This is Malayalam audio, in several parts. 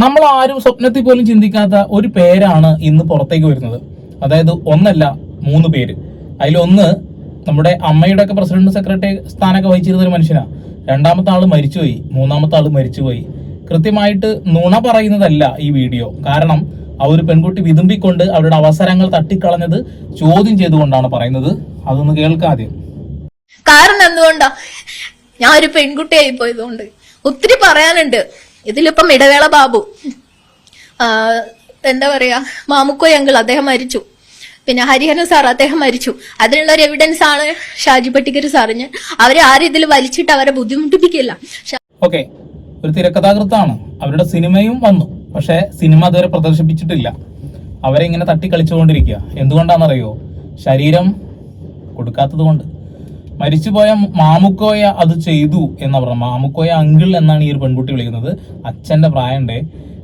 നമ്മൾ ആരും സ്വപ്നത്തിൽ പോലും ചിന്തിക്കാത്ത ഒരു പേരാണ് ഇന്ന് പുറത്തേക്ക് വരുന്നത്. അതായത് ഒന്നല്ല 3 പേര്. അതിലൊന്ന് നമ്മുടെ അമ്മയുടെ ഒക്കെ പ്രസിഡന്റ് സെക്രട്ടറി സ്ഥാനമൊക്കെ വഹിച്ചിരുന്ന ഒരു മനുഷ്യനാണ്. രണ്ടാമത്തെ ആള് മരിച്ചുപോയി, മൂന്നാമത്തെ ആള് മരിച്ചുപോയി. കൃത്യമായിട്ട് നുണ പറയുന്നതല്ല ഈ വീഡിയോ. കാരണം ആ ഒരു പെൺകുട്ടി വിതുമ്പിക്കൊണ്ട് അവരുടെ അവസരങ്ങൾ തട്ടിക്കളഞ്ഞത് ചോദ്യം ചെയ്തുകൊണ്ടാണ് പറയുന്നത്. അതൊന്ന് കേൾക്കാദ്യം. കാരണം എന്തുകൊണ്ടാ? ഞാൻ ഒരു പെൺകുട്ടിയായി പോയതുകൊണ്ട്. ഒത്തിരി പറയാനുണ്ട്. ഇതിലിപ്പം ഇടവേള ബാബു, എന്താ പറയാ, മാമുക്കോയ് അങ്കിൾ അദ്ദേഹം മരിച്ചു, പിന്നെ ഹരിഹരൻ സാർ അദ്ദേഹം മരിച്ചു. അതിനുള്ള ഒരു എവിഡൻസ് ആണ് ഷാജി പട്ടിക്കർ സാറിന്. അവരെ ആരും ഇതിൽ വലിച്ചിട്ട് അവരെ ബുദ്ധിമുട്ടിപ്പിക്കില്ല. ഓക്കെ, ഒരു തിരക്കഥാകൃത്താണ്. അവരുടെ സിനിമയും വന്നു, പക്ഷെ സിനിമ അതുവരെ പ്രദർശിപ്പിച്ചിട്ടില്ല. അവരെ ഇങ്ങനെ തട്ടിക്കളിച്ചുകൊണ്ടിരിക്കുക. എന്തുകൊണ്ടാണെന്നറിയോ? ശരീരം കൊടുക്കാത്തത് കൊണ്ട്. മരിച്ചുപോയ മാമുക്കോയ അത് ചെയ്തു എന്നാ പറഞ്ഞത്. മാമുക്കോയ അങ്കിൾ എന്നാണ് ഈ ഒരു പെൺകുട്ടി വിളിക്കുന്നത്. അച്ഛന്റെ പ്രായണ്ടേ.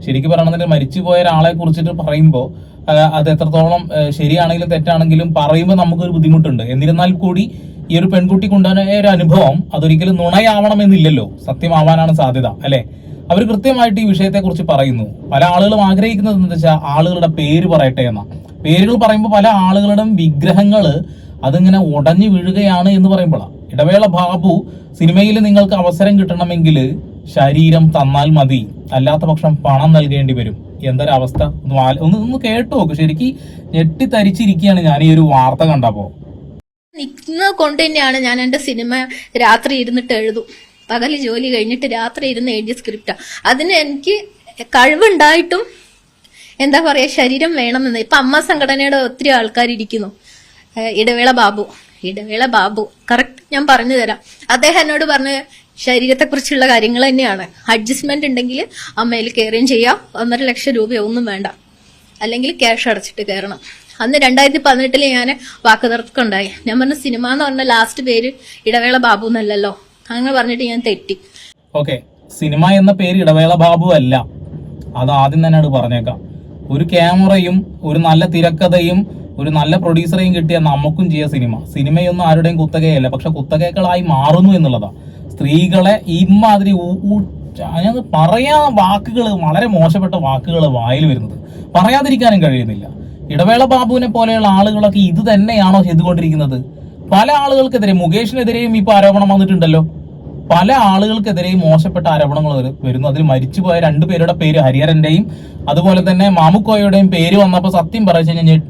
ശരിക്കും പറയണമെന്നുണ്ടെങ്കിൽ മരിച്ചുപോയ ഒരാളെ കുറിച്ചിട്ട് പറയുമ്പോൾ അത് എത്രത്തോളം ശരിയാണെങ്കിലും തെറ്റാണെങ്കിലും പറയുമ്പോൾ നമുക്കൊരു ബുദ്ധിമുട്ടുണ്ട്. എന്നിരുന്നാൽ കൂടി ഈ ഒരു പെൺകുട്ടിക്കുണ്ടായ ഒരു അനുഭവം അതൊരിക്കലും നുണയാവണമെന്നില്ലല്ലോ, സത്യമാവാനാണ് സാധ്യത, അല്ലെ? അവർ കൃത്യമായിട്ട് ഈ വിഷയത്തെ കുറിച്ച് പറയുന്നു. പല ആളുകളും ആഗ്രഹിക്കുന്നത് എന്താ വെച്ചാൽ ആളുകളുടെ പേര് പറയട്ടെ എന്നാ. പേരുകൾ പറയുമ്പോൾ പല ആളുകളുടെയും വിഗ്രഹങ്ങള് അതിങ്ങനെ ഉടഞ്ഞു വീഴുകയാണ് എന്ന് പറയുമ്പോഴാണ്. ഇടവേള ബാബു സിനിമയിൽ നിങ്ങൾക്ക് അവസരം കിട്ടണമെങ്കിൽ ശരീരം തന്നാൽ മതി, അല്ലാത്ത പക്ഷം പണം നൽകേണ്ടി വരും. എന്തൊരവസ്ഥ! ഒന്ന് കേട്ടു നോക്ക്. ശരിക്കും ഞെട്ടിത്തരിച്ചിരിക്കുകയാണ് ഞാൻ ഈ ഒരു വാർത്ത കണ്ടപ്പോ. നിൽക്കുന്നത് കൊണ്ട് തന്നെയാണ് ഞാൻ എന്റെ സിനിമ രാത്രി ഇരുന്നിട്ട് എഴുതും. പകല് ജോലി കഴിഞ്ഞിട്ട് രാത്രി ഇരുന്ന് എഴുതിയ സ്ക്രിപ്റ്റാ. അതിന് എനിക്ക് കഴിവുണ്ടായിട്ടും എന്താ പറയാ, ശരീരം വേണമെന്ന്. ഇപ്പൊ അമ്മ സംഘടനയുടെ ഒത്തിരി ആൾക്കാർ ഇരിക്കുന്നു. ഇടവേള ബാബു കറക്റ്റ് ഞാൻ പറഞ്ഞു തരാം. അദ്ദേഹം എന്നോട് പറഞ്ഞ ശരീരത്തെക്കുറിച്ചുള്ള കാര്യങ്ങൾ തന്നെയാണ്. അഡ്ജസ്റ്റ്മെന്റ് ഉണ്ടെങ്കിൽ അമ്മയിൽ കയറുകയും ചെയ്യാം. 1.5 ലക്ഷം രൂപയൊന്നും വേണ്ട, അല്ലെങ്കിൽ ക്യാഷ് അടച്ചിട്ട് കയറണം. അന്ന് 2018 ഞാൻ വാക്കുതർക്കം ഉണ്ടായി. ഞാൻ പറഞ്ഞ സിനിമ എന്ന് പറഞ്ഞ ലാസ്റ്റ് പേര് ഇടവേള ബാബു എന്നല്ലല്ലോ, അങ്ങനെ പറഞ്ഞിട്ട് ഞാൻ തെറ്റി. ഓക്കെ, സിനിമ എന്ന പേര് ഇടവേള ബാബു അല്ല. അത് ആദ്യം തന്നെ പറഞ്ഞേക്കാം. ഒരു ക്യാമറയും ഒരു നല്ല തിരക്കഥയും ഒരു നല്ല പ്രൊഡ്യൂസറെയും കിട്ടിയാൽ നമുക്കും ചെയ്യാം സിനിമ. സിനിമയൊന്നും ആരുടെയും കുത്തകയല്ല, പക്ഷെ കുത്തകകളായി മാറുന്നു എന്നുള്ളതാ. സ്ത്രീകളെ ഇമാതിരി പറയാ വാക്കുകൾ, വളരെ മോശപ്പെട്ട വാക്കുകൾ വായിൽ വരുന്നത് പറയാതിരിക്കാനും കഴിയുന്നില്ല. ഇടവേള ബാബുവിനെ പോലെയുള്ള ആളുകളൊക്കെ ഇത് തന്നെയാണോ ചെയ്തുകൊണ്ടിരിക്കുന്നത്? പല ആളുകൾക്കെതിരെ, മുകേഷിനെതിരെയും ഇപ്പൊ ആരോപണം വന്നിട്ടുണ്ടല്ലോ. പല ആളുകൾക്കെതിരെയും മോശപ്പെട്ട ആരോപണങ്ങൾ വരുന്നു. അതിൽ മരിച്ചുപോയ 2 പേരുടെ പേര്, ഹരിഹരന്റെയും അതുപോലെ തന്നെ മാമുക്കോയുടെയും പേര് വന്നപ്പോൾ സത്യം പറഞ്ഞു കഴിഞ്ഞാൽ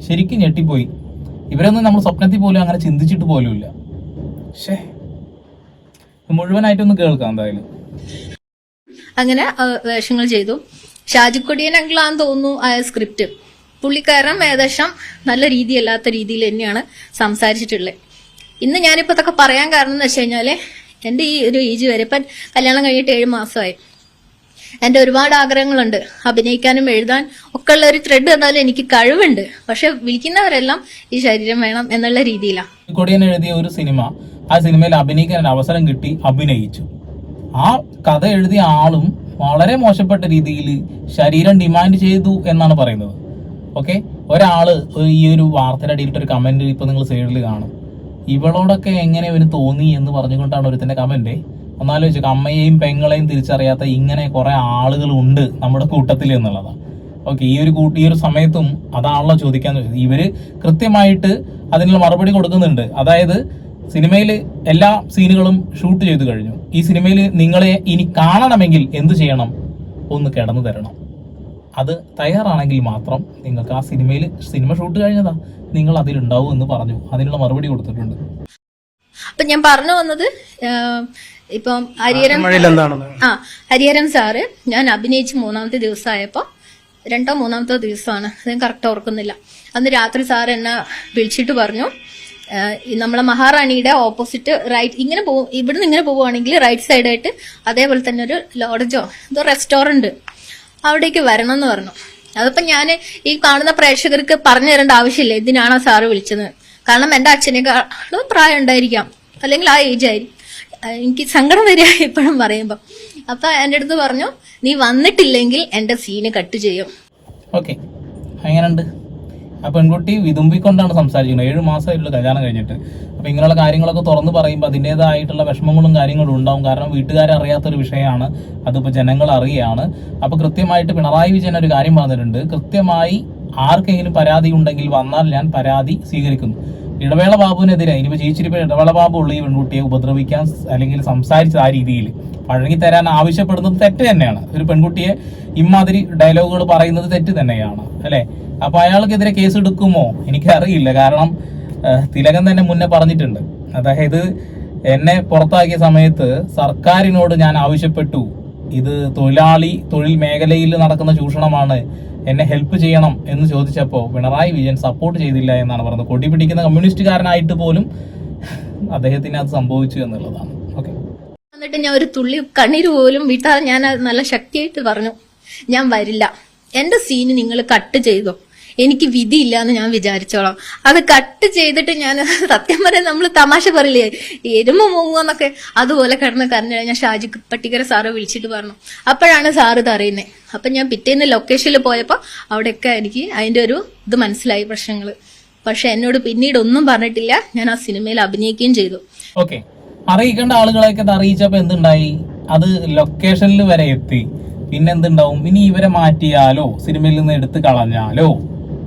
ശരിക്കും ഞെട്ടിപ്പോയി. ഇവരൊന്നും നമ്മൾ സ്വപ്നത്തിൽ പോലും അങ്ങനെ ചിന്തിച്ചിട്ട് പോലുമില്ല. ശേ, മുഴുവനായിട്ടൊന്ന് കേൾക്കാം എന്തായാലും. അങ്ങനെ വേഷങ്ങൾ ചെയ്തു. ഷാജിക്കൊടിയൻ അങ്കിളാന്ന് തോന്നുന്നു ആ സ്ക്രിപ്റ്റ്. പുള്ളിക്കാരൻ ഏകദേശം നല്ല രീതിയല്ലാത്ത രീതിയിൽ തന്നെയാണ് സംസാരിച്ചിട്ടുള്ളത്. ഇന്ന് ഞാനിപ്പോ ഇതൊക്കെ പറയാൻ കാരണം എന്ന് വെച്ച് കഴിഞ്ഞാല് എന്റെ ഈ ഒരു ഏജ് വരെ, ഇപ്പം കല്യാണം കഴിഞ്ഞിട്ട് 7 മാസമായി. എന്റെ ഒരുപാട് ആഗ്രഹങ്ങളുണ്ട്. അഭിനയിക്കാനും എഴുതാൻ ഒക്കെ ഉള്ള ഒരു ത്രെഡ് എന്നാലും എനിക്ക് കഴിവുണ്ട്. പക്ഷെ വിളിക്കുന്നവരെല്ലാം ഈ ശരീരം വേണം എന്നുള്ള രീതിയിലാണ്. കൊടിയൻ എഴുതിയ ഒരു സിനിമ, ആ സിനിമയിൽ അഭിനയിക്കാൻ അവസരം കിട്ടി, അഭിനയിച്ചു. ആ കഥ എഴുതിയ ആളും വളരെ മോശപ്പെട്ട രീതിയിൽ ശരീരം ഡിമാൻഡ് ചെയ്തു എന്നാണ് പറയുന്നത്. ഓക്കെ, ഒരാള് ഈ ഒരു വാർത്തയുടെ അടിയിലിട്ടൊരു കമന്റ് ഇപ്പൊ നിങ്ങൾ സൈഡിൽ കാണും. ഇവളോടൊക്കെ എങ്ങനെ ഇവന് തോന്നി എന്ന് പറഞ്ഞുകൊണ്ടാണ് ഒരുത്തിന്റെ കമന്റ്. ഒന്നാലോചിച്ചു, അമ്മയെയും പെങ്ങളെയും തിരിച്ചറിയാത്ത ഇങ്ങനെ കുറെ ആളുകൾ ഉണ്ട് നമ്മുടെ കൂട്ടത്തിൽ എന്നുള്ളതാണ്. ഓക്കെ, ഈ ഒരു സമയത്തും അതാണല്ലോ ചോദിക്കാൻ. ഇവര് കൃത്യമായിട്ട് അതിനുള്ള മറുപടി കൊടുക്കുന്നുണ്ട്. അതായത് സിനിമയിൽ എല്ലാ സീനുകളും ഷൂട്ട് ചെയ്തു കഴിഞ്ഞു. ഈ സിനിമയിൽ നിങ്ങളെ ഇനി കാണണമെങ്കിൽ എന്ത് ചെയ്യണം? ഒന്ന് കിടന്നു തരണം. അത് തയ്യാറാണെങ്കിൽ മാത്രം നിങ്ങൾക്ക് ആ സിനിമ ഷൂട്ട് കഴിഞ്ഞതാ, നിങ്ങൾ അതിലുണ്ടാവും എന്ന് പറഞ്ഞു. അതിനുള്ള മറുപടി കൊടുത്തിട്ടുണ്ട്. അപ്പൊ ഞാൻ പറഞ്ഞു വന്നത്, ഇപ്പം ഹരിഹരൻ സാറ് ഞാൻ അഭിനയിച്ച് 3ാമത്തെ ദിവസമായപ്പോ, 2ഓ 3ാമത്തെ ദിവസമാണ്, അത് കറക്റ്റ് ഓർക്കുന്നില്ല. അന്ന് രാത്രി സാർ എന്നെ വിളിച്ചിട്ട് പറഞ്ഞു, നമ്മളെ മഹാറാണിയുടെ ഓപ്പോസിറ്റ് റൈറ്റ് ഇങ്ങനെ പോകും, ഇവിടുന്ന് ഇങ്ങനെ പോവുകയാണെങ്കിൽ റൈറ്റ് സൈഡായിട്ട് അതേപോലെ തന്നെ ഒരു ലോഡ്ജോ എന്തോ റെസ്റ്റോറന്റ്, അവിടേക്ക് വരണം എന്ന് പറഞ്ഞു. അതിപ്പോ ഞാൻ ഈ കാണുന്ന പ്രേക്ഷകർക്ക് പറഞ്ഞു തരേണ്ട ആവശ്യമില്ല എന്തിനാണ് ആ സാറ് വിളിച്ചത്. കാരണം എന്റെ അച്ഛനേക്കാളും പ്രായം ഉണ്ടായിരിക്കാം, അല്ലെങ്കിൽ ആ ഏജ് ആയിരിക്കും. എനിക്ക് സങ്കടം വരിക എപ്പോഴും പറയുമ്പോ. അപ്പൊ എന്റെ അടുത്ത് പറഞ്ഞു, നീ വന്നിട്ടില്ലെങ്കിൽ എന്റെ സീന് കട്ട് ചെയ്യും. ഓക്കെ, അങ്ങനെയുണ്ട്. ആ പെൺകുട്ടി വിതുമ്പിക്കൊണ്ടാണ് സംസാരിക്കുന്നത്. 7 മാസമായിട്ടുള്ള കല്യാണം കഴിഞ്ഞിട്ട്. അപ്പൊ ഇങ്ങനെയുള്ള കാര്യങ്ങളൊക്കെ തുറന്നു പറയുമ്പോൾ അതിൻ്റെതായിട്ടുള്ള വിഷമങ്ങളും കാര്യങ്ങളും ഉണ്ടാവും. കാരണം വീട്ടുകാരെ അറിയാത്തൊരു വിഷയമാണ്, അതിപ്പോൾ ജനങ്ങൾ അറിയുകയാണ്. അപ്പൊ കൃത്യമായിട്ട് പിണറായി വിജയൻ ഒരു കാര്യം പറഞ്ഞിട്ടുണ്ട്, കൃത്യമായി ആർക്കെങ്കിലും പരാതി ഉണ്ടെങ്കിൽ വന്നാൽ ഞാൻ പരാതി സ്വീകരിക്കുന്നു. ഇടവേള ബാബുവിനെതിരെ ഇനിയിപ്പോൾ ജീവിച്ചിരിപ്പോൾ ഇടവേള ബാബു ഉള്ള ഈ പെൺകുട്ടിയെ ഉപദ്രവിക്കാൻ അല്ലെങ്കിൽ സംസാരിച്ചത് ആ രീതിയിൽ വഴങ്ങിത്തരാൻ ആവശ്യപ്പെടുന്നത് തെറ്റ് തന്നെയാണ്. ഒരു പെൺകുട്ടിയെ ഇമാതിരി ഡയലോഗുകൾ പറയുന്നത് തെറ്റ് തന്നെയാണ്, അല്ലെ? അപ്പൊ അയാൾക്കെതിരെ കേസ് എടുക്കുമോ എനിക്കറിയില്ല. കാരണം തിലകൻ തന്നെ മുന്നേ പറഞ്ഞിട്ടുണ്ട്, അതായത് എന്നെ പുറത്താക്കിയ സമയത്ത് സർക്കാരിനോട് ഞാൻ ആവശ്യപ്പെട്ടു, ഇത് തൊഴിൽ മേഖലയിൽ നടക്കുന്ന ചൂഷണമാണ്, എന്നെ ഹെൽപ്പ് ചെയ്യണം എന്ന് ചോദിച്ചപ്പോൾ പിണറായി വിജയൻ സപ്പോർട്ട് ചെയ്തില്ല എന്നാണ് പറഞ്ഞത്. കൊടി പിടിക്കുന്ന കമ്മ്യൂണിസ്റ്റുകാരനായിട്ട് പോലും അദ്ദേഹത്തിന് അത് സംഭവിച്ചു എന്നുള്ളതാണ്. ഓക്കെ, എന്നിട്ട് ഞാൻ ഒരു തുള്ളി കണ്ണീര് പോലും വീട്ടാതെ ഞാൻ നല്ല ശക്തിയായിട്ട് പറഞ്ഞു, ഞാൻ വരില്ല, എന്റെ സീന് നിങ്ങൾ കട്ട് ചെയ്തോ, എനിക്ക് വിധിയില്ല എന്ന് ഞാൻ വിചാരിച്ചോളാം. അത് കട്ട് ചെയ്തിട്ട് ഞാൻ സത്യം പറയാൻ നമ്മൾ തമാശ പറയില്ലേ എരുമ മൂങ്ങുന്നൊക്കെ, അതുപോലെ കിടന്ന് കരഞ്ഞ ഞാൻ ഷാജി പട്ടിക്കര സാറെ വിളിച്ചിട്ട് പറഞ്ഞു. അപ്പോഴാണ് സാറ് ഇത് അറിയുന്നത്. അപ്പൊ ഞാൻ പിറ്റേന്ന് ലൊക്കേഷനിൽ പോയപ്പോ അവിടെയൊക്കെ എനിക്ക് അതിന്റെ ഒരു ഇത് മനസ്സിലായി, പ്രശ്നങ്ങള്. പക്ഷെ എന്നോട് പിന്നീട് ഒന്നും പറഞ്ഞിട്ടില്ല. ഞാൻ ആ സിനിമയിൽ അഭിനയിക്കുകയും ചെയ്തു. ഓക്കെ, അറിയിക്കേണ്ട ആളുകളെയൊക്കെ അറിയിച്ചപ്പോ എന്തുണ്ടായി? അത് ലൊക്കേഷനിൽ വരെ എത്തി. പിന്നെന്തുണ്ടാവും? ഇനി ഇവരെ മാറ്റിയാലോ സിനിമയിൽ നിന്ന് എടുത്തു കളഞ്ഞാലോ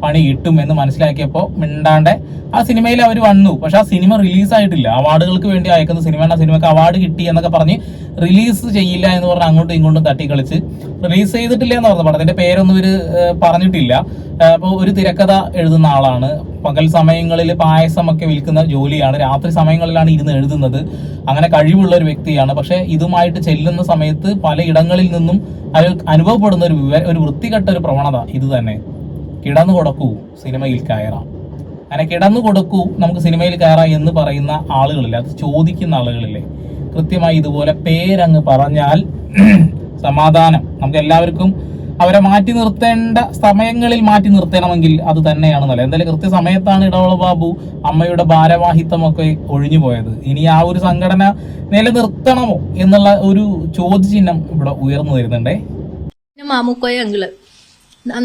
പണി കിട്ടും എന്ന് മനസ്സിലാക്കിയപ്പോൾ മിണ്ടാണ്ട് ആ സിനിമയിൽ അവർ വന്നു. പക്ഷെ ആ സിനിമ റിലീസായിട്ടില്ല. അവാർഡുകൾക്ക് വേണ്ടി അയക്കുന്ന സിനിമയാണ്, ആ സിനിമക്ക് അവാർഡ് കിട്ടി എന്നൊക്കെ പറഞ്ഞ് റിലീസ് ചെയ്യില്ല എന്ന് പറഞ്ഞ് അങ്ങോട്ടും ഇങ്ങോട്ടും തട്ടിക്കളിച്ച് റിലീസ് ചെയ്തിട്ടില്ല എന്ന് പറഞ്ഞു. പടത്തിന്റെ പേരൊന്നും ഇവര് പറഞ്ഞിട്ടില്ല. അപ്പോൾ ഒരു തിരക്കഥ എഴുതുന്ന ആളാണ്. പകൽ സമയങ്ങളിൽ പായസമൊക്കെ വിൽക്കുന്ന ജോലിയാണ്, രാത്രി സമയങ്ങളിലാണ് ഇരുന്ന് എഴുതുന്നത്. അങ്ങനെ കഴിവുള്ള ഒരു വ്യക്തിയാണ്. പക്ഷെ ഇതുമായിട്ട് ചെല്ലുന്ന സമയത്ത് പലയിടങ്ങളിൽ നിന്നും അയാൾക്ക് അനുഭവപ്പെടുന്ന ഒരു വൃത്തികെട്ട ഒരു പ്രവണത ഇത് തന്നെ. കിടന്നു കൊടുക്കൂ സിനിമയിൽ കയറാം, അങ്ങനെ കിടന്നു കൊടുക്കൂ നമുക്ക് സിനിമയിൽ കയറാം എന്ന് പറയുന്ന ആളുകളില്ലേ, അത് ചോദിക്കുന്ന ആളുകളില്ലേ, കൃത്യമായി ഇതുപോലെ പേരങ്ങ് പറഞ്ഞാൽ സമാധാനം. നമുക്ക് എല്ലാവർക്കും അവരെ മാറ്റി നിർത്തേണ്ട സമയങ്ങളിൽ മാറ്റി നിർത്തണമെങ്കിൽ അത് തന്നെയാണ് നല്ലത്. എന്തായാലും കൃത്യസമയത്താണ് ഇടവേള ബാബു അമ്മയുടെ ഭാരവാഹിത്വമൊക്കെ ഒഴിഞ്ഞു പോയത്. ഇനി ആ ഒരു സംഘടന നിലനിർത്തണമോ എന്നുള്ള ഒരു ചോദ്യചിഹ്നം ഇവിടെ ഉയർന്നു വരുന്നുണ്ടേ. മാമുക്കോയ അങ്കിള്,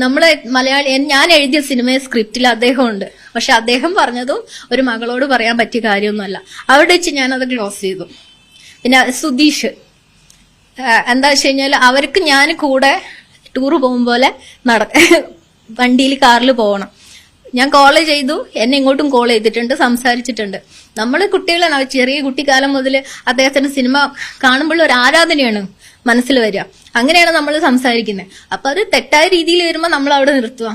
നമ്മളെ മലയാളി, ഞാൻ എഴുതിയ സിനിമ സ്ക്രിപ്റ്റിൽ അദ്ദേഹം ഉണ്ട്. പക്ഷെ അദ്ദേഹം പറഞ്ഞതും ഒരു മകളോട് പറയാൻ പറ്റിയ കാര്യമൊന്നുമല്ല. അവിടെ വെച്ച് ഞാനത് ക്ലോസ് ചെയ്തു. പിന്നെ സുധീഷ്, എന്താ വെച്ച് കഴിഞ്ഞാൽ അവർക്ക് ഞാൻ കൂടെ ടൂർ പോകും പോലെ വണ്ടിയിൽ കാറിൽ പോകണം. ഞാൻ കോൾ ചെയ്തു, എന്നെ ഇങ്ങോട്ടും കോൾ ചെയ്തിട്ടുണ്ട്, സംസാരിച്ചിട്ടുണ്ട്. നമ്മൾ കുട്ടികളാണ്, ചെറിയ കുട്ടിക്കാലം മുതൽ അദ്ദേഹത്തിന്റെ സിനിമ കാണുമ്പോൾ ഒരു ആരാധനയാണ് മനസ്സിൽ വരിക. അങ്ങനെയാണ് നമ്മൾ സംസാരിക്കുന്നത്. അപ്പൊ അത് തെറ്റായ രീതിയിൽ വരുമ്പോൾ നമ്മൾ അവിടെ നിർത്തുക.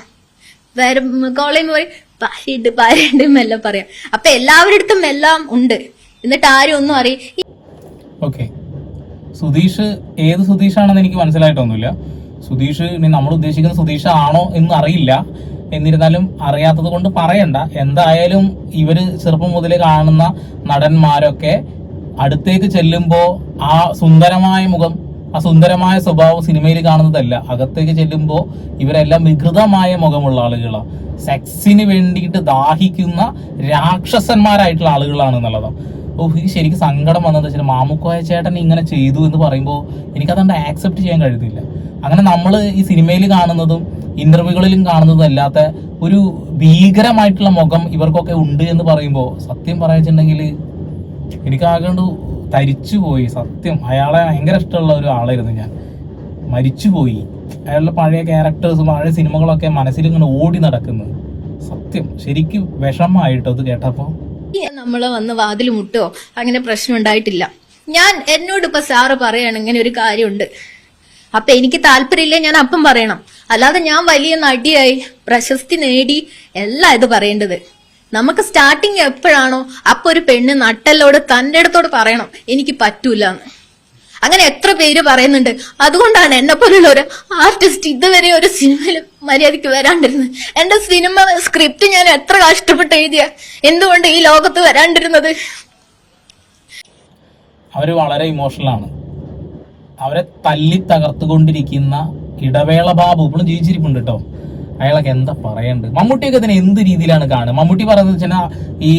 വേറെ കോൾ ചെയ്യുമ്പോൾ ഭാര്യയുണ്ട് എല്ലാം പറയാം. അപ്പൊ എല്ലാവരുടെ അടുത്തും എല്ലാം ഉണ്ട്, എന്നിട്ട് ആരും ഒന്നും ഓക്കെ, സുധീഷ് ഏത് സുധീഷാണെന്ന് എനിക്ക് മനസ്സിലായിട്ടൊന്നുമില്ല. സുധീഷ് ഇനി നമ്മൾ ഉദ്ദേശിക്കുന്ന സുധീഷ് ആണോ എന്ന് അറിയില്ല. എന്നിരുന്നാലും അറിയാത്തത് കൊണ്ട് പറയണ്ട. എന്തായാലും ഇവര് ചെറുപ്പം മുതലേ കാണുന്ന നടന്മാരൊക്കെ അടുത്തേക്ക് ചെല്ലുമ്പോ ആ സുന്ദരമായ മുഖം, ആ സുന്ദരമായ സ്വഭാവം സിനിമയിൽ കാണുന്നതല്ല. അകത്തേക്ക് ചെല്ലുമ്പോൾ ഇവരെല്ലാം വികൃതമായ മുഖമുള്ള ആളുകളാണ്. സെക്സിന് വേണ്ടിയിട്ട് ദാഹിക്കുന്ന രാക്ഷസന്മാരായിട്ടുള്ള ആളുകളാണ് എന്നുള്ളതാണ്. ഈ ശരിക്കും സങ്കടം വന്നത് വെച്ചാൽ മാമുക്കോയ ചേട്ടൻ ഇങ്ങനെ ചെയ്തു എന്ന് പറയുമ്പോൾ എനിക്കതുകൊണ്ട് ആക്സെപ്റ്റ് ചെയ്യാൻ കഴിയുന്നില്ല. അങ്ങനെ നമ്മൾ ഈ സിനിമയിൽ കാണുന്നതും ഇന്റർവ്യൂകളിലും കാണുന്നതും അല്ലാത്ത ഒരു ഭീകരമായിട്ടുള്ള മുഖം ഇവർക്കൊക്കെ ഉണ്ട് എന്ന് പറയുമ്പോൾ സത്യം പറയാച്ചിട്ടുണ്ടെങ്കിൽ എനിക്കാകണ്ട് തരിച്ചുപോയി. സത്യം, അയാളെ ഭയങ്കര ഇഷ്ടമുള്ള ഒരു ആളായിരുന്നു ഞാൻ. മരിച്ചുപോയി. അയാളുടെ പഴയ ക്യാരക്ടേഴ്സും പഴയ സിനിമകളൊക്കെ മനസ്സിൽ ഇങ്ങനെ ഓടി നടക്കുന്നത്. സത്യം ശരിക്കും വിഷമമായിട്ടോ അത് കേട്ടപ്പോ. നമ്മള് വന്ന് വാതിൽ മുട്ടോ അങ്ങനെ പ്രശ്നം ഉണ്ടായിട്ടില്ല. എന്നോട് ഇപ്പൊ സാറ് പറയാണ് ഇങ്ങനെ ഒരു കാര്യമുണ്ട്, അപ്പൊ എനിക്ക് താല്പര്യമില്ല, ഞാൻ അപ്പം പറയണം. അല്ലാതെ ഞാൻ വലിയ നടിയായി പ്രശസ്തി നേടി എല്ലാം ഇത് പറയേണ്ടത്. നമുക്ക് സ്റ്റാർട്ടിങ് എപ്പോഴാണോ അപ്പൊ ഒരു പെണ്ണ് നട്ടലോട് തന്റെ അടുത്തോട് പറയണം എനിക്ക് പറ്റൂല എന്ന്. അങ്ങനെ എത്ര പേര് പറയുന്നുണ്ട്. അതുകൊണ്ടാണ് എന്നെ പോലുള്ള ഒരു ആർട്ടിസ്റ്റ് ഇതുവരെ ഒരു സിനിമയിൽ മര്യാദയ്ക്ക് വരാണ്ടിരുന്നത്. എന്റെ സിനിമ സ്ക്രിപ്റ്റ് ഞാൻ എത്ര കഷ്ടപ്പെട്ട് എഴുതിയ, എന്തുകൊണ്ട് ഈ ലോകത്ത് വരാണ്ടിരുന്നത്? അവര് വളരെ ഇമോഷണലാണ്. അവരെ തല്ലി തകർത്തുകൊണ്ടിരിക്കുന്ന ഇടവേള ബാബു ഇപ്പോഴും ജീവിച്ചിരിപ്പുണ്ട് കേട്ടോ. അയാളൊക്കെ എന്താ പറയണ്ട്. മമ്മൂട്ടിയൊക്കെ ഇതിനെ എന്ത് രീതിയിലാണ് കാണുക? മമ്മൂട്ടി പറയുന്നത് വെച്ചാൽ ഈ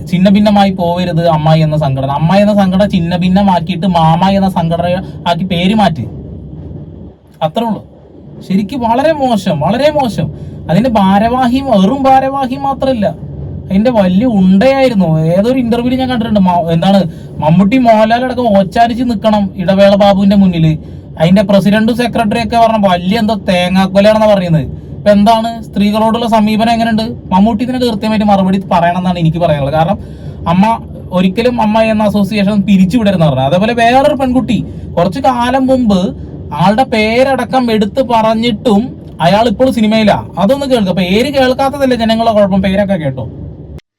ചിന്ന ഭിന്നമായി പോവരുത് അമ്മായി എന്ന സംഘടന. അമ്മായി എന്ന സംഘടന ചിന്ന ഭിന്നമാക്കിയിട്ട് മാമായി എന്ന സംഘടന ആക്കി പേര് മാറ്റി, അത്രേ ഉള്ളൂ. ശരിക്കും വളരെ മോശം, വളരെ മോശം. അതിന്റെ ഭാരവാഹി വെറും ഭാരവാഹി മാത്രമല്ല, അതിന്റെ വലിയ ഉണ്ടയായിരുന്നു. ഏതൊരു ഇന്റർവ്യൂവിൽ ഞാൻ കണ്ടിട്ടുണ്ട്, എന്താണ് മമ്മൂട്ടി മോഹൻലാൽ അടക്കം ഓച്ചാരിച്ച് നിൽക്കണം ഇടവേള ബാബുവിന്റെ മുന്നിൽ. അതിന്റെ പ്രസിഡന്റും സെക്രട്ടറി ഒക്കെ പറഞ്ഞ വലിയ എന്തോ തേങ്ങാക്കൊലയാണെന്നാ പറയുന്നത്. ഇപ്പൊ എന്താണ് സ്ത്രീകളോടുള്ള സമീപനം എങ്ങനെയുണ്ട്? മമ്മൂട്ടി ഇതിനൊക്കെ കൃത്യമായിട്ട് മറുപടി പറയണമെന്നാണ് എനിക്ക് പറയാനുള്ളത്. കാരണം അമ്മ ഒരിക്കലും അമ്മ എന്ന അസോസിയേഷൻ പിരിച്ചുവിടരുന്ന് പറഞ്ഞു. അതേപോലെ വേറൊരു പെൺകുട്ടി കുറച്ചു കാലം മുമ്പ് ആളുടെ പേരടക്കം എടുത്ത് പറഞ്ഞിട്ടും അയാൾ ഇപ്പോഴും സിനിമയിലാ. അതൊന്ന് കേൾക്കുക. പേര് കേൾക്കാത്തതല്ലേ ജനങ്ങളെ കുഴപ്പം, പേരൊക്കെ കേട്ടോ.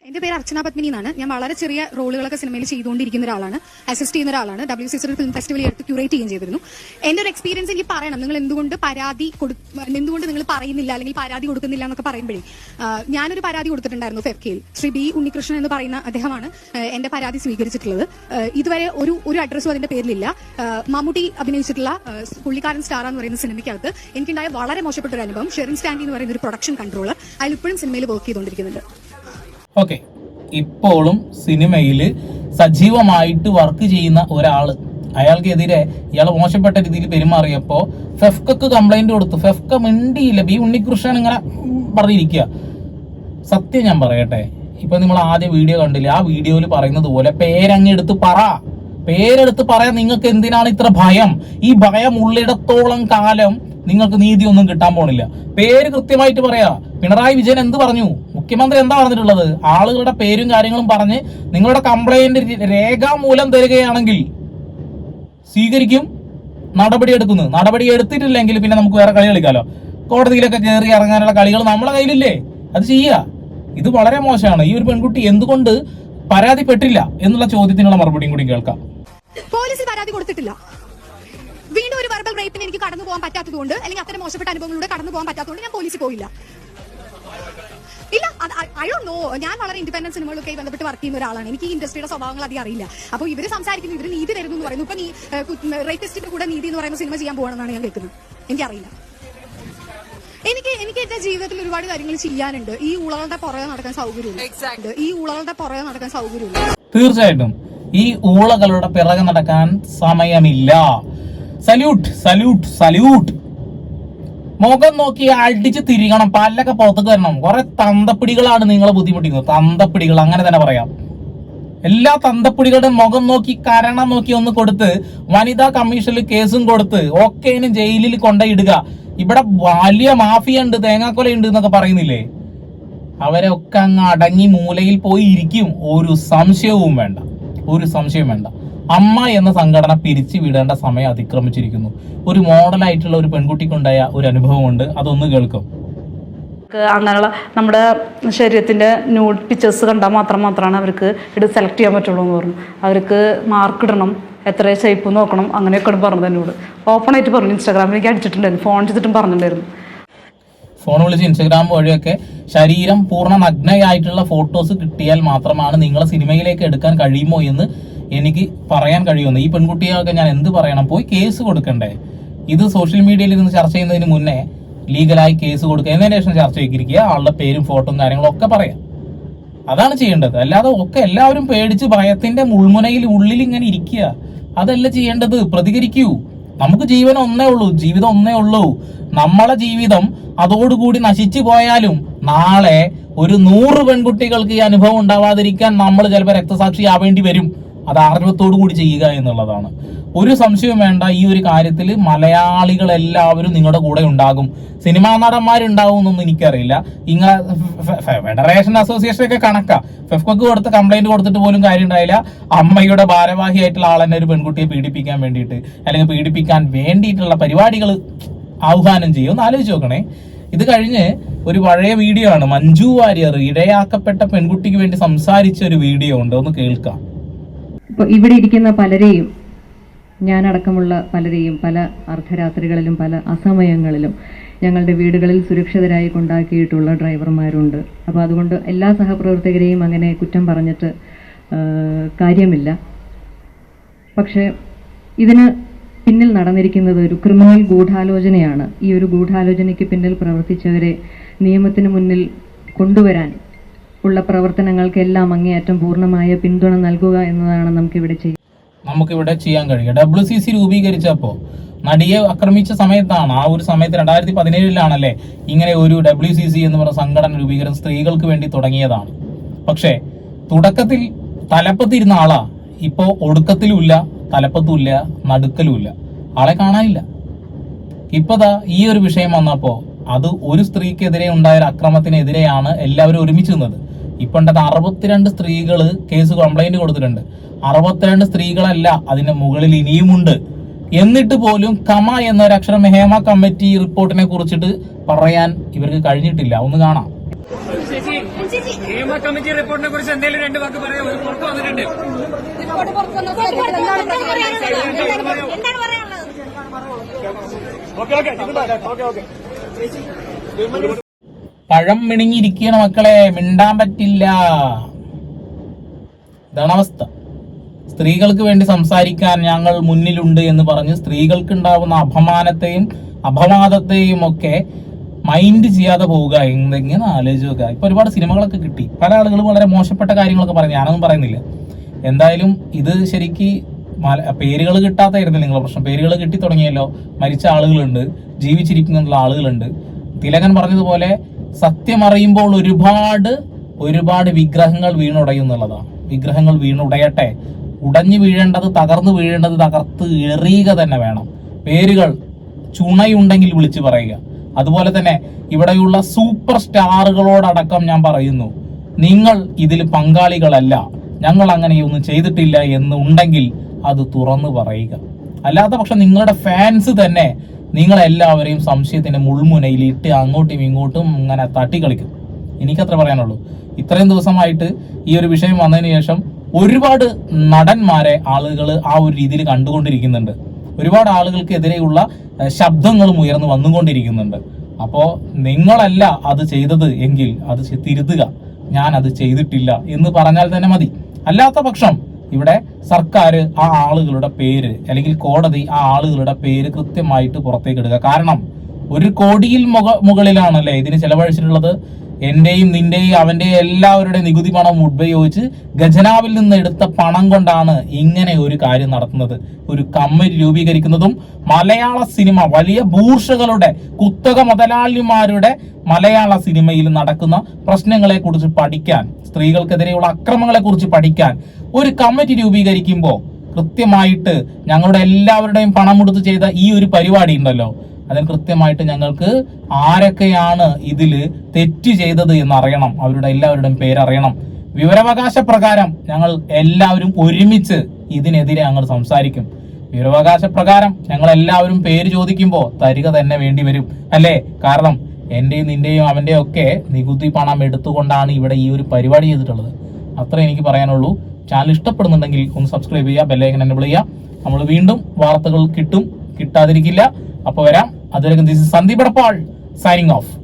എന്റെ പേര് അർച്ചന പത്മിനി എന്നാണ്. ഞാൻ വളരെ ചെറിയ റോളുകളൊക്കെ സിനിമയിൽ ചെയ്തുകൊണ്ടിരിക്കുന്ന ഒരാളാണ്, അസിസ്റ്റ് ചെയ്യുന്ന ഒരാളാണ്. WCC ഫിലിം ഫെസ്റ്റിവൽ എടുത്ത് ക്യൂറേറ്റ് ചെയ്യുകയും ചെയ്തിരുന്നു. എന്റെ ഒരു എക്സ്പീരിയൻസ് എനിക്ക് പറയണം. നിങ്ങൾ എന്തുകൊണ്ട് നിങ്ങൾ പറയുന്നില്ല അല്ലെങ്കിൽ പരാതി കൊടുക്കുന്നില്ല എന്നൊക്കെ പറയുമ്പോഴേ, ഞാനൊരു പരാതി കൊടുത്തിട്ടുണ്ടായിരുന്നു ഫെഫ്കയിൽ. ശ്രീ ബി ഉണ്ണികൃഷ്ണൻ എന്ന് പറയുന്ന അദ്ദേഹമാണ് എന്റെ പരാതി സ്വീകരിച്ചിട്ടുള്ളത്. ഇതുവരെ ഒരു അഡ്രസ്സും അതിന്റെ പേരിലില്ല. മമ്മൂട്ടി അഭിനയിച്ചിട്ടുള്ള പുള്ളിക്കാരൻ സ്റ്റാർ എന്ന് പറയുന്ന സിനിമയ്ക്കകത്ത് എനിക്കുണ്ടായ വളരെ മോശപ്പെട്ട ഒരു അനുഭവം. ഷെറിൻ സ്റ്റാൻഡി എന്ന് പറയുന്ന ഒരു പ്രൊഡക്ഷൻ കൺട്രോളർ, അതിൽ ഇപ്പോഴും സിനിമയിൽ വർക്ക് ചെയ്തുകൊണ്ടിരിക്കുന്നുണ്ട്. ഓക്കെ, ഇപ്പോഴും സിനിമയിൽ സജീവമായിട്ട് വർക്ക് ചെയ്യുന്ന ഒരാള്, അയാൾക്കെതിരെ ഇയാൾ മോശപ്പെട്ട രീതിയിൽ പെരുമാറിയപ്പോ ഫെഫ്കക്ക് കംപ്ലൈന്റ് കൊടുത്തു. ഫെഫ്ക മിണ്ടിയില്ല. ബി ഉണ്ണികൃഷ്ണൻ ഇങ്ങനെ പറഞ്ഞിരിക്കുക. സത്യം ഞാൻ പറയട്ടെ, ഇപ്പൊ നിങ്ങൾ ആദ്യ വീഡിയോ കണ്ടില്ലേ, ആ വീഡിയോയിൽ പറയുന്നത് പോലെ പേരെടുത്ത് പറയാൻ നിങ്ങൾക്ക് എന്തിനാണ് ഇത്ര ഭയം? ഈ ഭയം ഉള്ളിടത്തോളം കാലം നിങ്ങൾക്ക് നീതി ഒന്നും കിട്ടാൻ പോണില്ല. പേര് കൃത്യമായിട്ട് പറയാ. പിണറായി വിജയൻ എന്ത് പറഞ്ഞു? മുഖ്യമന്ത്രി എന്താ പറഞ്ഞിട്ടുള്ളത്? ആളുകളുടെ പേരും കാര്യങ്ങളും പറഞ്ഞ് നിങ്ങളുടെ കംപ്ലൈന്റ് രേഖാമൂലം തരികയാണെങ്കിൽ സ്വീകരിക്കും, നടപടി എടുക്കുന്നു. നടപടി എടുത്തിട്ടില്ലെങ്കിൽ പിന്നെ നമുക്ക് വേറെ കളി കളിക്കാലോ. കോടതിയിലൊക്കെ കയറി ഇറങ്ങാനുള്ള കളികൾ നമ്മളെ കയ്യിലില്ലേ, അത് ചെയ്യുക. ഇത് വളരെ മോശമാണ്. ഈ ഒരു പെൺകുട്ടി എന്തുകൊണ്ട് പരാതിപ്പെട്ടില്ല എന്നുള്ള ചോദ്യത്തിനുള്ള മറുപടിയും കൂടി കേൾക്കാം. പോലീസ് പരാതി കൊടുത്തിട്ടില്ല. വീണ്ടും ഒരു വെർബൽ റേപ്പിന് എനിക്ക് കടന്നു പോകാൻ പറ്റാത്തതുകൊണ്ട്, അല്ലെങ്കിൽ അത്തരം മോശപ്പെട്ട അനുഭവങ്ങളിലൂടെ കടന്നു പോകാൻ പറ്റാത്തതുകൊണ്ട് ഞാൻ പോലീസിൽ പോയില്ല. ഇല്ല, ഐ ഡോണ്ട് നോ. ഞാൻ വളരെ ഇൻഡിപെൻഡന്റ് സിനിമകളൊക്കെ ബന്ധപ്പെട്ട് വർക്ക് ചെയ്യുന്ന ഒരാളാണ്. എനിക്ക് ഈ ഇൻഡസ്ട്രിയുടെ സ്വഭാവങ്ങൾ അധികം അറിയില്ല. അപ്പോൾ ഇവര് സംസാരിക്കുന്നു, ഇവര് നീതി തരുന്നു എന്ന് പറയുന്നു. ഇപ്പൊ റേപ്പിസ്റ്റിന്റെ കൂടെ നീതി എന്ന് പറയുന്ന സിനിമ ചെയ്യാൻ പോകണമെന്നാണ് ഞാൻ കേൾക്കുന്നത്. എനിക്കറിയില്ല. എനിക്ക് എന്റെ ജീവിതത്തിൽ ഒരുപാട് കാര്യങ്ങൾ ചെയ്യാനുണ്ട്. ഈ ഊളകളുടെ പുറകെ നടക്കാൻ സൗകര്യമില്ല. തീർച്ചയായിട്ടും ഈ ഊളകളുടെ പിറകെ നടക്കാൻ സമയമില്ല. സല്യൂട്ട്. മുഖം നോക്കി അടിച്ച് തിരികണം, പല്ലൊക്കെ പുറത്തേക്ക് വരണം. കുറെ തന്തപ്പിടികളാണ് നിങ്ങളെ ബുദ്ധിമുട്ടിക്കുന്നത്. തന്തപ്പിടികൾ അങ്ങനെ തന്നെ പറയാം. എല്ലാ തന്തപ്പിടികളുടെ മുഖം നോക്കി കരണം നോക്കി ഒന്ന് കൊടുത്ത് വനിതാ കമ്മീഷനിൽ കേസും കൊടുത്ത് ഒക്കേനും ജയിലിൽ കൊണ്ടുപോയിടുക. ഇവിടെ വലിയ മാഫിയ ഉണ്ട്, തേങ്ങാക്കൊല ഉണ്ട് എന്നൊക്കെ പറയുന്നില്ലേ, അവരെ ഒക്കെ അങ്ങ് അടങ്ങി മൂലയിൽ പോയി ഇരിക്കും. ഒരു സംശയവും വേണ്ട. അമ്മ എന്ന സംഘടന പിരിച്ചു വിടേണ്ട സമയം അതിക്രമിച്ചിരിക്കുന്നു. ഒരു മോഡലായിട്ടുള്ള ഒരു പെൺകുട്ടിക്കുണ്ടായ ഒരു അനുഭവമുണ്ട്, അതൊന്ന് കേൾക്കും. അങ്ങനെയുള്ള നമ്മുടെ ശരീരത്തിൻ്റെ ന്യൂഡ് പിക്ചേഴ്സ് കണ്ടാൽ മാത്രമാണ് അവർക്ക് ഇത് സെലക്ട് ചെയ്യാൻ പറ്റുള്ളൂ എന്ന് പറഞ്ഞു. അവർക്ക് മാർക്ക് ഇടണം, എത്ര ഷേപ്പ് നോക്കണം, അങ്ങനെയൊക്കെയാണ് പറഞ്ഞത്. എന്നോട് ഓപ്പണായിട്ട് പറഞ്ഞു. ഇൻസ്റ്റാഗ്രാമിലേക്ക് അടിച്ചിട്ടുണ്ടായിരുന്നു, ഫോൺ ചെയ്തിട്ടും പറഞ്ഞിട്ടുണ്ടായിരുന്നു. ഫോൺ വിളിച്ച് ഇൻസ്റ്റാഗ്രാം വഴിയൊക്കെ ശരീരം പൂർണ്ണ നഗ്നയായിട്ടുള്ള ഫോട്ടോസ് കിട്ടിയാൽ മാത്രമാണ് നിങ്ങളെ സിനിമയിലേക്ക് എടുക്കാൻ കഴിയുമോ എന്ന് എനിക്ക് പറയാൻ കഴിയുമെന്ന്. ഈ പെൺകുട്ടികൾക്ക് ഞാൻ എന്ത് പറയണം? പോയി കേസ് കൊടുക്കണ്ടേ? ഇത് സോഷ്യൽ മീഡിയയിൽ ഇരുന്ന് ചർച്ച ചെയ്യുന്നതിന് മുന്നേ ലീഗലായി കേസ് കൊടുക്കുക, എന്നതിന് ശേഷം ചർച്ച ചെയ്തിരിക്കുക, ആളുടെ പേരും ഫോട്ടോയും കാര്യങ്ങളും ഒക്കെ പറയാം. അതാണ് ചെയ്യേണ്ടത്. അല്ലാതെ ഒക്കെ എല്ലാവരും പേടിച്ച് ഭയത്തിന്റെ മുൾമുനയിൽ ഉള്ളിൽ ഇങ്ങനെ ഇരിക്കുക, അതല്ല ചെയ്യേണ്ടത്. പ്രതികരിക്കൂ. നമുക്ക് ജീവിതം ഒന്നേ ഉള്ളൂ. നമ്മളെ ജീവിതം അതോടുകൂടി നശിച്ചു പോയാലും നാളെ ഒരു 100 പെൺകുട്ടികൾക്ക് ഈ അനുഭവം ഉണ്ടാവാതിരിക്കാൻ നമ്മൾ ചിലപ്പോൾ രക്തസാക്ഷിയാവേണ്ടി വരും. അത് ആർജവത്തോടു കൂടി ചെയ്യുക എന്നുള്ളതാണ്. ഒരു സംശയവും വേണ്ട. ഈ ഒരു കാര്യത്തിൽ മലയാളികൾ എല്ലാവരും നിങ്ങളുടെ കൂടെ ഉണ്ടാകും. സിനിമാ നടന്മാരുണ്ടാവും എന്നൊന്നും എനിക്കറിയില്ല. ഫെഡറേഷൻ അസോസിയേഷൻ ഒക്കെ കണക്കാ. ഫെഫ്കക്ക് കൊടുത്ത് കംപ്ലൈന്റ് കൊടുത്തിട്ട് പോലും കാര്യം ഉണ്ടായില്ല. അമ്മയുടെ ഭാരവാഹിയായിട്ടുള്ള ആളെന്നെ ഒരു പെൺകുട്ടിയെ പീഡിപ്പിക്കാൻ വേണ്ടിയിട്ട് അല്ലെങ്കിൽ പീഡിപ്പിക്കാൻ വേണ്ടിയിട്ടുള്ള പരിപാടികൾ ആഹ്വാനം ചെയ്യും. ഒന്ന് ആലോചിച്ച് നോക്കണേ. ഇത് കഴിഞ്ഞ് ഒരു പഴയ വീഡിയോ ആണ്, മഞ്ജു വാര്യർ ഇടയാക്കപ്പെട്ട പെൺകുട്ടിക്ക് വേണ്ടി സംസാരിച്ച ഒരു വീഡിയോ ഉണ്ട്, ഒന്ന് കേൾക്കാം. ഇപ്പോൾ ഇവിടെ ഇരിക്കുന്ന പലരെയും, ഞാനടക്കമുള്ള പലരെയും പല അർദ്ധരാത്രികളിലും പല അസമയങ്ങളിലും ഞങ്ങളുടെ വീടുകളിൽ സുരക്ഷിതരായി കൊണ്ടാക്കിയിട്ടുള്ള ഡ്രൈവർമാരുണ്ട്. അപ്പോൾ അതുകൊണ്ട് എല്ലാ സഹപ്രവർത്തകരെയും അങ്ങനെ കുറ്റം പറഞ്ഞിട്ട് കാര്യമില്ല. പക്ഷേ ഇതിന് പിന്നിൽ നടന്നിരിക്കുന്നത് ഒരു ക്രിമിനൽ ഗൂഢാലോചനയാണ്. ഈ ഒരു ഗൂഢാലോചനയ്ക്ക് പിന്നിൽ പ്രവർത്തിച്ചവരെ നിയമത്തിന് മുന്നിൽ കൊണ്ടുവരാൻ ഉള്ള പ്രവർത്തനങ്ങൾക്കെല്ലാം അങ്ങേയറ്റം പൂർണ്ണമായ പിന്തുണ നൽകുക എന്നതാണ് നമുക്കിവിടെ ചെയ്യാൻ കഴിയുക. WCC രൂപീകരിച്ചപ്പോൾ നടിയെ ആക്രമിച്ച സമയത്താണ്. ആ ഒരു സമയത്ത് 2017 ഇങ്ങനെ ഒരു WCC എന്ന് പറഞ്ഞ സംഘടന രൂപീകരണം സ്ത്രീകൾക്ക് വേണ്ടി തുടങ്ങിയതാണ്. പക്ഷേ തുടക്കത്തിൽ തലപ്പത്തിരുന്ന ആളാ ഇപ്പോ ഒടുക്കത്തിലുമില്ല, തലപ്പത്തുമില്ല, നടുക്കലുമില്ല, ആളെ കാണാനില്ല. ഇപ്പതാ ഈ ഒരു വിഷയം വന്നപ്പോ അത് ഒരു സ്ത്രീക്കെതിരെ ഉണ്ടായ അക്രമത്തിനെതിരെയാണ് എല്ലാവരും ഒരുമിച്ച് നിന്നത്. ഇപ്പൊ 62 സ്ത്രീകള് കേസ് കംപ്ലൈന്റ് കൊടുത്തിട്ടുണ്ട്. 62 സ്ത്രീകളല്ല, അതിന്റെ മുകളിൽ ഇനിയുമുണ്ട്. എന്നിട്ട് പോലും കമ എന്നൊരക്ഷരം ഹേമ കമ്മിറ്റി റിപ്പോർട്ടിനെ കുറിച്ചിട്ട് പറയാൻ ഇവർക്ക് കഴിഞ്ഞിട്ടില്ല. ഒന്ന് കാണാം. ഹേമ കമ്മിറ്റി റിപ്പോർട്ടിനെ കുറിച്ച് എന്തെങ്കിലും 2 വാക്ക് പറയാം. ഒരു പുറത്ത് വന്നിട്ടുണ്ട്. പഴം മിണിങ്ങിയിരിക്കുകയാണ് മക്കളെ, മിണ്ടാൻ പറ്റില്ല. ഇതാണ് അവസ്ഥ. സ്ത്രീകൾക്ക് വേണ്ടി സംസാരിക്കാൻ ഞങ്ങൾ മുന്നിലുണ്ട് എന്ന് പറഞ്ഞ് സ്ത്രീകൾക്ക് ഉണ്ടാവുന്ന അപമാനത്തെയും അപവാദത്തെയും ഒക്കെ മൈൻഡ് ചെയ്യാതെ പോവുക. എന്തെങ്കിലും ആലോചിച്ച് നോക്കുക. ഇപ്പൊ ഒരുപാട് സിനിമകളൊക്കെ കിട്ടി, പല ആളുകളും വളരെ മോശപ്പെട്ട കാര്യങ്ങളൊക്കെ പറഞ്ഞു, ഞാനൊന്നും പറയുന്നില്ല. എന്തായാലും ഇത് ശരിക്ക് പേരുകൾ കിട്ടാത്തായിരുന്നില്ല നിങ്ങളെ പ്രശ്നം. പേരുകൾ കിട്ടി തുടങ്ങിയല്ലോ. മരിച്ച ആളുകളുണ്ട്, ജീവിച്ചിരിക്കുന്ന ആളുകളുണ്ട്. തിലകൻ പറഞ്ഞതുപോലെ സത്യം അറിയുമ്പോൾ ഒരുപാട് വിഗ്രഹങ്ങൾ വീണുടയുന്നുള്ളതാണ്. വിഗ്രഹങ്ങൾ വീണുടയട്ടെ. ഉടഞ്ഞു വീഴേണ്ടത്, തകർന്നു വീഴേണ്ടത് തകർത്ത് എറിയുക തന്നെ വേണം. പേരുകൾ ചുണയുണ്ടെങ്കിൽ വിളിച്ചു പറയുക. അതുപോലെ തന്നെ ഇവിടെയുള്ള സൂപ്പർ സ്റ്റാറുകളോടടക്കം ഞാൻ പറയുന്നു, നിങ്ങൾ ഇതിൽ പങ്കാളികളല്ല, ഞങ്ങൾ അങ്ങനെയൊന്നും ചെയ്തിട്ടില്ല എന്നുണ്ടെങ്കിൽ അത് തുറന്നു പറയുക. അല്ലാത്ത പക്ഷം നിങ്ങളുടെ ഫാൻസ് തന്നെ നിങ്ങളെല്ലാവരെയും സംശയത്തിന്റെ മുൾമുനയിൽ ഇട്ട് അങ്ങോട്ടും ഇങ്ങോട്ടും ഇങ്ങനെ തട്ടിക്കളിക്കും. എനിക്കത്ര പറയാനുള്ളൂ. ഇത്രയും ദിവസമായിട്ട് ഈ ഒരു വിഷയം വന്നതിന് ശേഷം ഒരുപാട് നടന്മാരെ ആളുകൾ ആ ഒരു രീതിയിൽ കണ്ടുകൊണ്ടിരിക്കുന്നുണ്ട്. ഒരുപാട് ആളുകൾക്കെതിരെയുള്ള ശബ്ദങ്ങളും ഉയർന്നു വന്നുകൊണ്ടിരിക്കുന്നുണ്ട്. അപ്പോൾ നിങ്ങളല്ല അത് ചെയ്തത് എങ്കിൽ അത് തിരുത്തുക. ഞാൻ അത് ചെയ്തിട്ടില്ല എന്ന് പറഞ്ഞാൽ തന്നെ മതി. അല്ലാത്ത പക്ഷം ഇവിടെ സർക്കാർ ആ ആളുകളുടെ പേര് അല്ലെങ്കിൽ കോടതി ആ ആളുകളുടെ പേര് കൃത്യമായിട്ട് പുറത്തേക്ക് ഇടുക. കാരണം 1 കോടിയിൽ മുകളിലാണല്ലേ ഇതിന് ചെലവഴിച്ചിട്ടുള്ളത്. എന്റെയും നിന്റെയും അവന്റെയും എല്ലാവരുടെയും നികുതി പണം ഉപയോഗിച്ച് ഖജനാവിൽ നിന്ന് എടുത്ത പണം കൊണ്ടാണ് ഇങ്ങനെ ഒരു കാര്യം നടത്തുന്നത്. ഒരു കമ്മിറ്റി രൂപീകരിക്കുന്നതും മലയാള സിനിമ വലിയ ബൂർഷകളുടെ കുത്തക മുതലാളിമാരുടെ മലയാള സിനിമയിൽ നടക്കുന്ന പ്രശ്നങ്ങളെ കുറിച്ച് പഠിക്കാൻ, സ്ത്രീകൾക്കെതിരെയുള്ള അക്രമങ്ങളെ കുറിച്ച് പഠിക്കാൻ ഒരു കമ്മിറ്റി രൂപീകരിക്കുമ്പോൾ കൃത്യമായിട്ട് ഞങ്ങളുടെ എല്ലാവരുടെയും പണം കൊടുത്ത് ചെയ്ത ഈ ഒരു പരിപാടി ഉണ്ടല്ലോ, അതിന് കൃത്യമായിട്ട് ഞങ്ങൾക്ക് ആരൊക്കെയാണ് ഇതിൽ തെറ്റ് ചെയ്തത് എന്നറിയണം. അവരുടെ എല്ലാവരുടെയും പേരറിയണം. വിവരാവകാശ പ്രകാരം ഞങ്ങൾ എല്ലാവരും ഒരുമിച്ച് ഇതിനെതിരെ ഞങ്ങൾ സംസാരിക്കും. വിവരാവകാശ പ്രകാരം ഞങ്ങൾ എല്ലാവരും പേര് ചോദിക്കുമ്പോൾ തരിക തന്നെ വേണ്ടി വരും, അല്ലേ? കാരണം എന്റെയും നിന്റെയും അവന്റെയും ഒക്കെ നികുതി പണം എടുത്തുകൊണ്ടാണ് ഇവിടെ ഈ ഒരു പരിപാടി ചെയ്തിട്ടുള്ളത്. അത്ര എനിക്ക് പറയാനുള്ളൂ. ചാനൽ ഇഷ്ടപ്പെടുന്നുണ്ടെങ്കിൽ ഒന്ന് സബ്സ്ക്രൈബ് ചെയ്യുക, ബെല്ലൈക്കൺ എനേബിൾ ചെയ്യുക. നമ്മൾ വീണ്ടും വാർത്തകൾ കിട്ടാതിരിക്കില്ല. അപ്പോൾ വരാം. അതുവരെ this is Sandeep Edappal signing off.